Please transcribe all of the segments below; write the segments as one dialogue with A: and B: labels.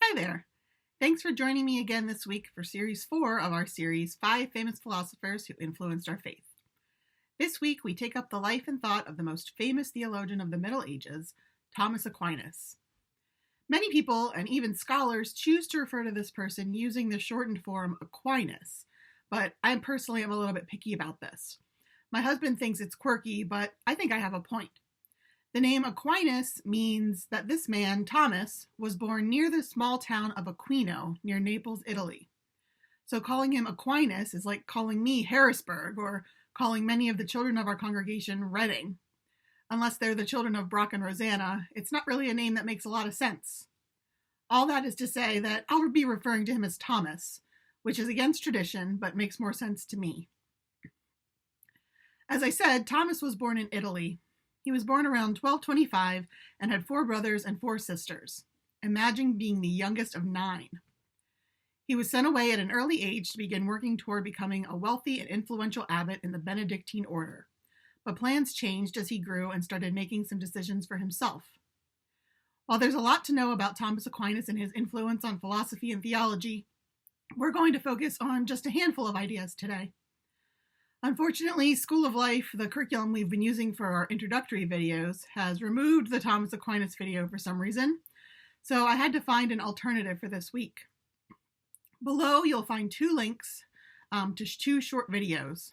A: Hi there. Thanks for joining me again this week for Series 4 of our series, 5 Famous Philosophers Who Influenced Our Faith. This week, we take up the life and thought of the most famous theologian of the Middle Ages, Thomas Aquinas. Many people, and even scholars, choose to refer to this person using the shortened form Aquinas, but I personally am a little bit picky about this. My husband thinks it's quirky, but I think I have a point. The name Aquinas means that this man, Thomas, was born near the small town of Aquino, near Naples, Italy. So calling him Aquinas is like calling me Harrisburg, or calling many of the children of our congregation Redding. Unless they're the children of Brock and Rosanna, it's not really a name that makes a lot of sense. All that is to say that I'll be referring to him as Thomas, which is against tradition, but makes more sense to me. As I said, Thomas was born in Italy. He was born around 1225 and had 4 brothers and 4 sisters. Imagine being the youngest of 9. He was sent away at an early age to begin working toward becoming a wealthy and influential abbot in the Benedictine order. But plans changed as he grew and started making some decisions for himself. While there's a lot to know about Thomas Aquinas and his influence on philosophy and theology, we're going to focus on just a handful of ideas today. Unfortunately, School of Life, the curriculum we've been using for our introductory videos, has removed the Thomas Aquinas video for some reason, so I had to find an alternative for this week. Below, you'll find 2 links to 2 short videos.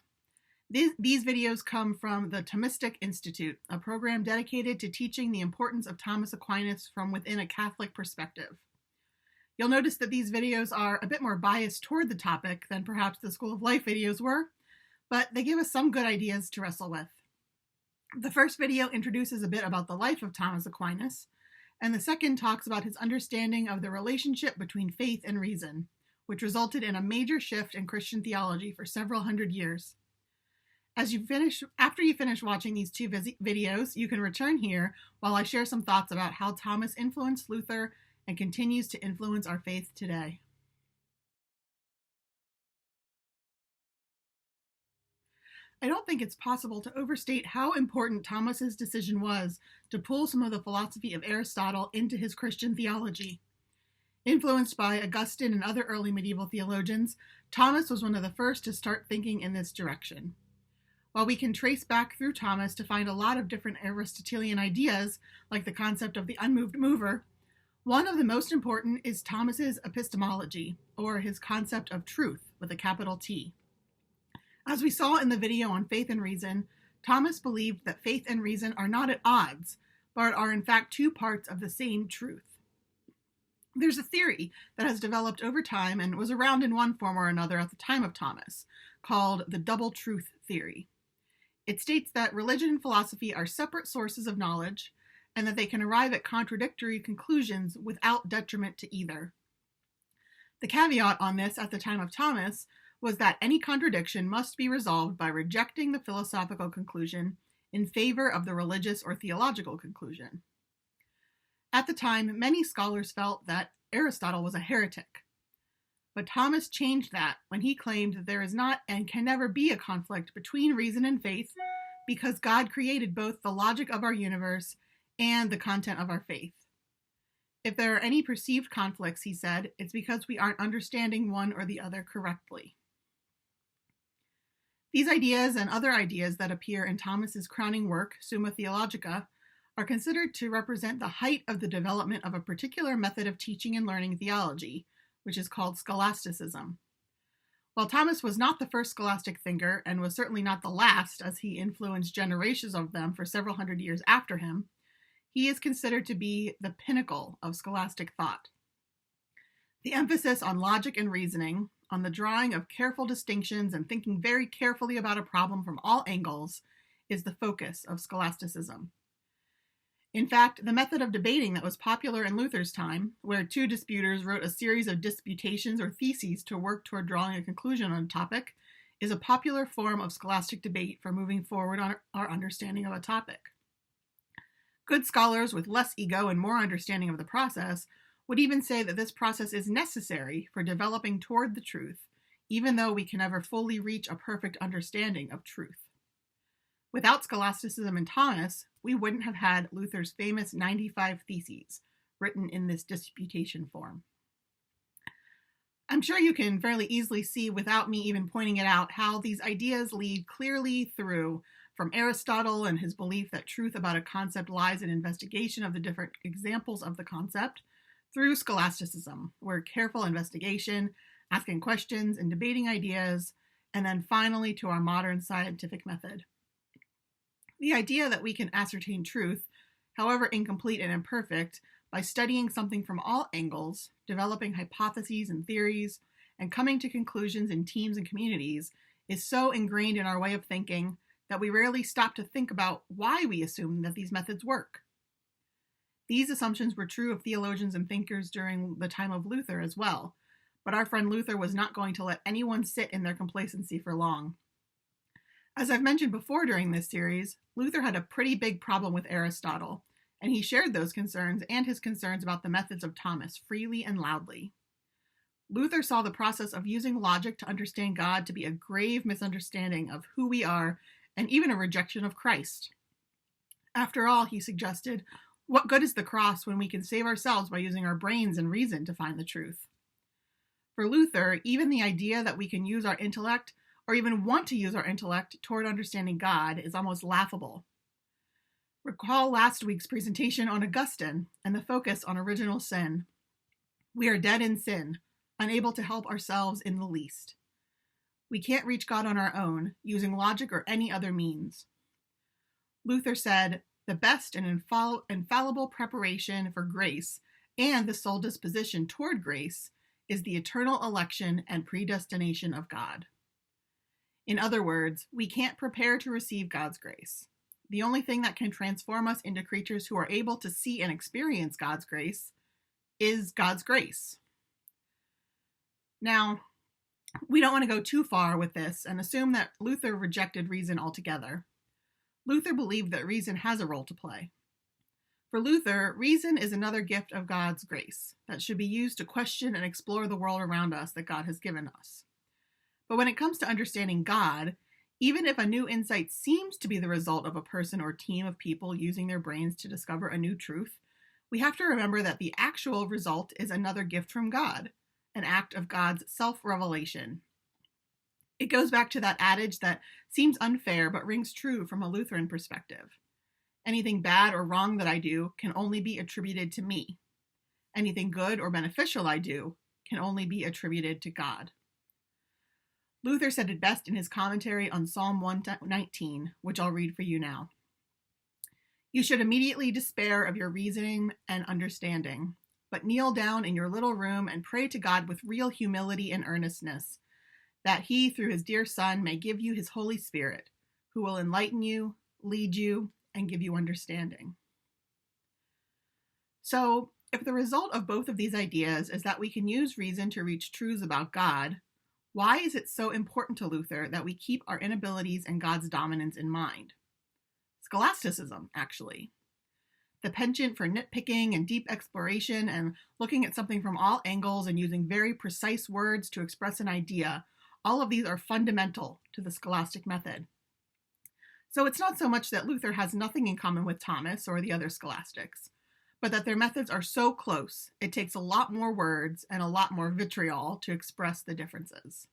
A: These videos come from the Thomistic Institute, a program dedicated to teaching the importance of Thomas Aquinas from within a Catholic perspective. You'll notice that these videos are a bit more biased toward the topic than perhaps the School of Life videos were, but they give us some good ideas to wrestle with. The first video introduces a bit about the life of Thomas Aquinas, and the second talks about his understanding of the relationship between faith and reason, which resulted in a major shift in Christian theology for several hundred years. After you finish watching these 2 videos, you can return here while I share some thoughts about how Thomas influenced Luther and continues to influence our faith today. I don't think it's possible to overstate how important Thomas's decision was to pull some of the philosophy of Aristotle into his Christian theology. Influenced by Augustine and other early medieval theologians, Thomas was one of the first to start thinking in this direction. While we can trace back through Thomas to find a lot of different Aristotelian ideas, like the concept of the unmoved mover, one of the most important is Thomas's epistemology, or his concept of truth with a capital T. As we saw in the video on faith and reason, Thomas believed that faith and reason are not at odds, but are in fact 2 parts of the same truth. There's a theory that has developed over time and was around in one form or another at the time of Thomas, called the double truth theory. It states that religion and philosophy are separate sources of knowledge, and that they can arrive at contradictory conclusions without detriment to either. The caveat on this at the time of Thomas was that any contradiction must be resolved by rejecting the philosophical conclusion in favor of the religious or theological conclusion. At the time, many scholars felt that Aristotle was a heretic. But Thomas changed that when he claimed that there is not and can never be a conflict between reason and faith because God created both the logic of our universe and the content of our faith. If there are any perceived conflicts, he said, it's because we aren't understanding one or the other correctly. These ideas and other ideas that appear in Thomas's crowning work, Summa Theologica, are considered to represent the height of the development of a particular method of teaching and learning theology, which is called scholasticism. While Thomas was not the first scholastic thinker, and was certainly not the last, as he influenced generations of them for several hundred years after him, he is considered to be the pinnacle of scholastic thought. The emphasis on logic and reasoning, on the drawing of careful distinctions and thinking very carefully about a problem from all angles, is the focus of scholasticism. In fact, the method of debating that was popular in Luther's time, where 2 disputers wrote a series of disputations or theses to work toward drawing a conclusion on a topic, is a popular form of scholastic debate for moving forward on our understanding of a topic. Good scholars with less ego and more understanding of the process would even say that this process is necessary for developing toward the truth, even though we can never fully reach a perfect understanding of truth. Without scholasticism and Thomas, we wouldn't have had Luther's famous 95 Theses, written in this disputation form. I'm sure you can fairly easily see, without me even pointing it out, how these ideas lead clearly through from Aristotle and his belief that truth about a concept lies in investigation of the different examples of the concept, through scholasticism, where careful investigation, asking questions, and debating ideas, and then finally to our modern scientific method. The idea that we can ascertain truth, however incomplete and imperfect, by studying something from all angles, developing hypotheses and theories, and coming to conclusions in teams and communities, is so ingrained in our way of thinking that we rarely stop to think about why we assume that these methods work. These assumptions were true of theologians and thinkers during the time of Luther as well, but our friend Luther was not going to let anyone sit in their complacency for long. As I've mentioned before during this series, Luther had a pretty big problem with Aristotle, and he shared those concerns and his concerns about the methods of Thomas freely and loudly. Luther saw the process of using logic to understand God to be a grave misunderstanding of who we are and even a rejection of Christ. After all, he suggested, what good is the cross when we can save ourselves by using our brains and reason to find the truth? For Luther, even the idea that we can use our intellect or even want to use our intellect toward understanding God is almost laughable. Recall last week's presentation on Augustine and the focus on original sin. We are dead in sin, unable to help ourselves in the least. We can't reach God on our own, using logic or any other means. Luther said, the best and infallible preparation for grace and the sole disposition toward grace is the eternal election and predestination of God. In other words, we can't prepare to receive God's grace. The only thing that can transform us into creatures who are able to see and experience God's grace is God's grace. Now, we don't want to go too far with this and assume that Luther rejected reason altogether. Luther believed that reason has a role to play. For Luther, reason is another gift of God's grace that should be used to question and explore the world around us that God has given us. But when it comes to understanding God, even if a new insight seems to be the result of a person or team of people using their brains to discover a new truth, we have to remember that the actual result is another gift from God, an act of God's self-revelation. It goes back to that adage that seems unfair but rings true from a Lutheran perspective. Anything bad or wrong that I do can only be attributed to me. Anything good or beneficial I do can only be attributed to God. Luther said it best in his commentary on Psalm 119, which I'll read for you now. You should immediately despair of your reasoning and understanding, but kneel down in your little room and pray to God with real humility and earnestness, that he, through his dear Son, may give you his Holy Spirit, who will enlighten you, lead you, and give you understanding. So, if the result of both of these ideas is that we can use reason to reach truths about God, why is it so important to Luther that we keep our inabilities and God's dominance in mind? Scholasticism, actually. The penchant for nitpicking and deep exploration and looking at something from all angles and using very precise words to express an idea, all of these are fundamental to the scholastic method. So it's not so much that Luther has nothing in common with Thomas or the other scholastics, but that their methods are so close, it takes a lot more words and a lot more vitriol to express the differences.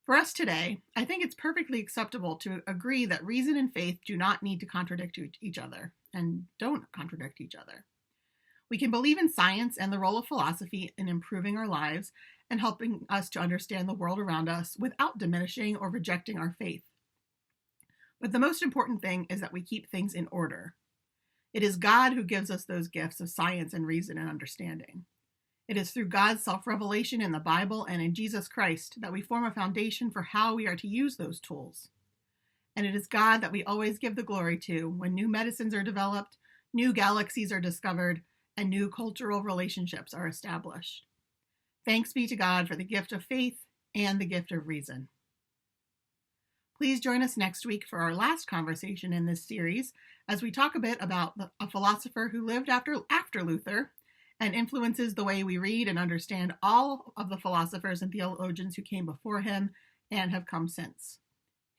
A: For us today, I think it's perfectly acceptable to agree that reason and faith do not need to contradict each other, and don't contradict each other. We can believe in science and the role of philosophy in improving our lives and helping us to understand the world around us without diminishing or rejecting our faith. But the most important thing is that we keep things in order. It is God who gives us those gifts of science and reason and understanding. It is through God's self-revelation in the Bible and in Jesus Christ that we form a foundation for how we are to use those tools. And it is God that we always give the glory to when new medicines are developed, new galaxies are discovered, and new cultural relationships are established. Thanks be to God for the gift of faith and the gift of reason. Please join us next week for our last conversation in this series as we talk a bit about a philosopher who lived after Luther and influences the way we read and understand all of the philosophers and theologians who came before him and have come since.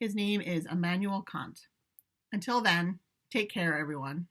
A: His name is Immanuel Kant. Until then, take care, everyone.